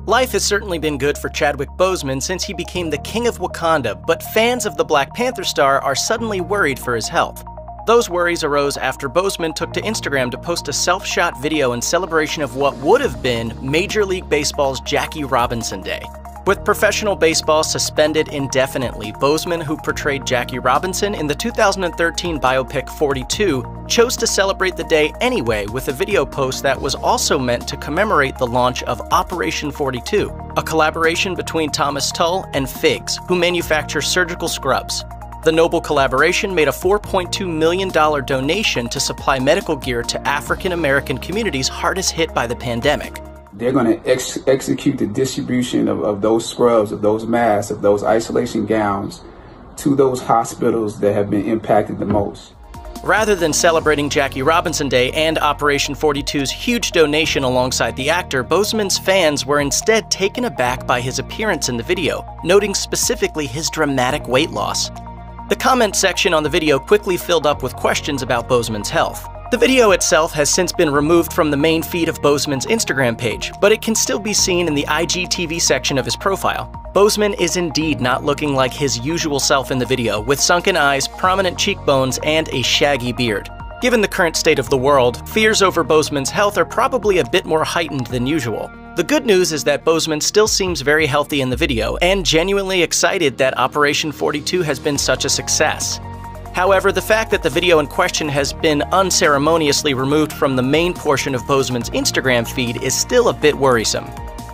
Life has certainly been good for Chadwick Boseman since he became the King of Wakanda, but fans of the Black Panther star are suddenly worried for his health. Those worries arose after Boseman took to Instagram to post a self-shot video in celebration of what would have been Major League Baseball's Jackie Robinson Day. With professional baseball suspended indefinitely, Boseman, who portrayed Jackie Robinson in the 2013 biopic 42, chose to celebrate the day anyway with a video post that was also meant to commemorate the launch of Operation 42, a collaboration between Thomas Tull and Figs, who manufacture surgical scrubs. The noble collaboration made a $4.2 million donation to supply medical gear to African American communities hardest hit by the pandemic. They're going to execute the distribution of those scrubs, of those masks, of those isolation gowns to those hospitals that have been impacted the most. Rather than celebrating Jackie Robinson Day and Operation 42's huge donation alongside the actor, Boseman's fans were instead taken aback by his appearance in the video, noting specifically his dramatic weight loss. The comment section on the video quickly filled up with questions about Boseman's health. The video itself has since been removed from the main feed of Boseman's Instagram page, but it can still be seen in the IGTV section of his profile. Boseman is indeed not looking like his usual self in the video, with sunken eyes, prominent cheekbones, and a shaggy beard. Given the current state of the world, fears over Boseman's health are probably a bit more heightened than usual. The good news is that Boseman still seems very healthy in the video and genuinely excited that Operation 42 has been such a success. However, the fact that the video in question has been unceremoniously removed from the main portion of Boseman's Instagram feed is still a bit worrisome.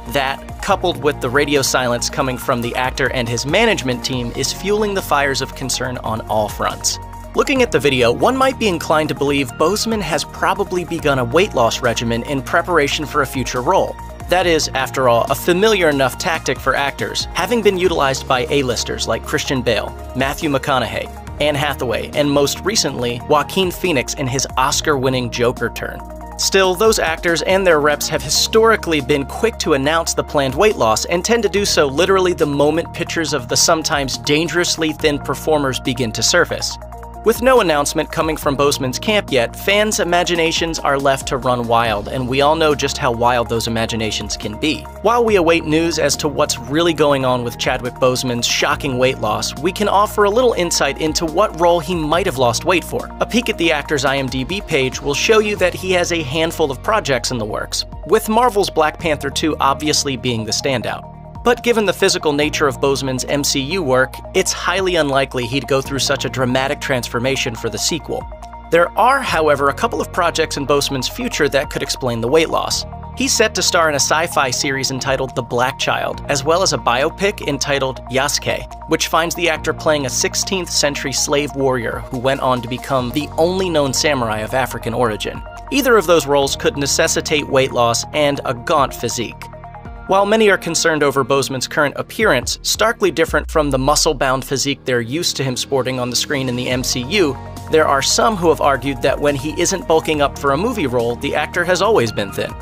That, coupled with the radio silence coming from the actor and his management team, is fueling the fires of concern on all fronts. Looking at the video, one might be inclined to believe Boseman has probably begun a weight loss regimen in preparation for a future role. That is, after all, a familiar enough tactic for actors, having been utilized by A-listers like Christian Bale, Matthew McConaughey, Anne Hathaway, and most recently, Joaquin Phoenix in his Oscar-winning Joker turn. Still, those actors and their reps have historically been quick to announce the planned weight loss and tend to do so literally the moment pictures of the sometimes dangerously thin performers begin to surface. With no announcement coming from Boseman's camp yet, fans' imaginations are left to run wild, and we all know just how wild those imaginations can be. While we await news as to what's really going on with Chadwick Boseman's shocking weight loss, we can offer a little insight into what role he might have lost weight for. A peek at the actor's IMDb page will show you that he has a handful of projects in the works, with Marvel's Black Panther 2 obviously being the standout. But given the physical nature of Boseman's MCU work, it's highly unlikely he'd go through such a dramatic transformation for the sequel. There are, however, a couple of projects in Boseman's future that could explain the weight loss. He's set to star in a sci-fi series entitled The Black Child, as well as a biopic entitled Yasuke, which finds the actor playing a 16th century slave warrior who went on to become the only known samurai of African origin. Either of those roles could necessitate weight loss and a gaunt physique. While many are concerned over Boseman's current appearance, starkly different from the muscle-bound physique they're used to him sporting on the screen in the MCU, there are some who have argued that when he isn't bulking up for a movie role, the actor has always been thin.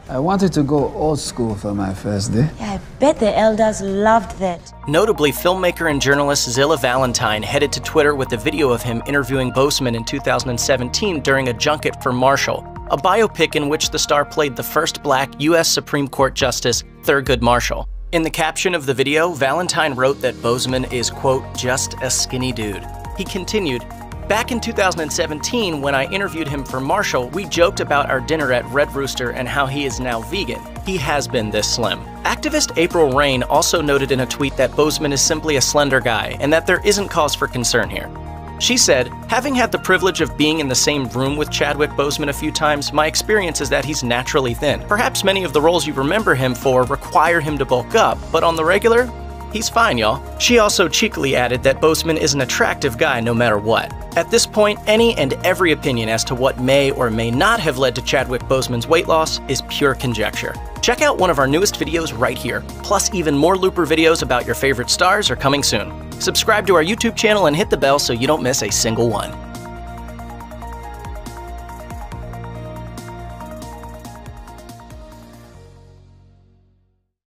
I wanted to go old school for my first day. Yeah, I bet the elders loved that. Notably, filmmaker and journalist Zilla Valentine headed to Twitter with a video of him interviewing Boseman in 2017 during a junket for Marshall, a biopic in which the star played the first black U.S. Supreme Court Justice, Thurgood Marshall. In the caption of the video, Valentine wrote that Boseman is, quote, just a skinny dude. He continued, back in 2017, when I interviewed him for Marshall, we joked about our dinner at Red Rooster and how he is now vegan. He has been this slim. Activist April Rain also noted in a tweet that Boseman is simply a slender guy and that there isn't cause for concern here. She said, having had the privilege of being in the same room with Chadwick Boseman a few times, my experience is that he's naturally thin. Perhaps many of the roles you remember him for require him to bulk up, but on the regular, he's fine, y'all. She also cheekily added that Boseman is an attractive guy no matter what. At this point, any and every opinion as to what may or may not have led to Chadwick Boseman's weight loss is pure conjecture. Check out one of our newest videos right here. Plus, even more Looper videos about your favorite stars are coming soon. Subscribe to our YouTube channel and hit the bell so you don't miss a single one.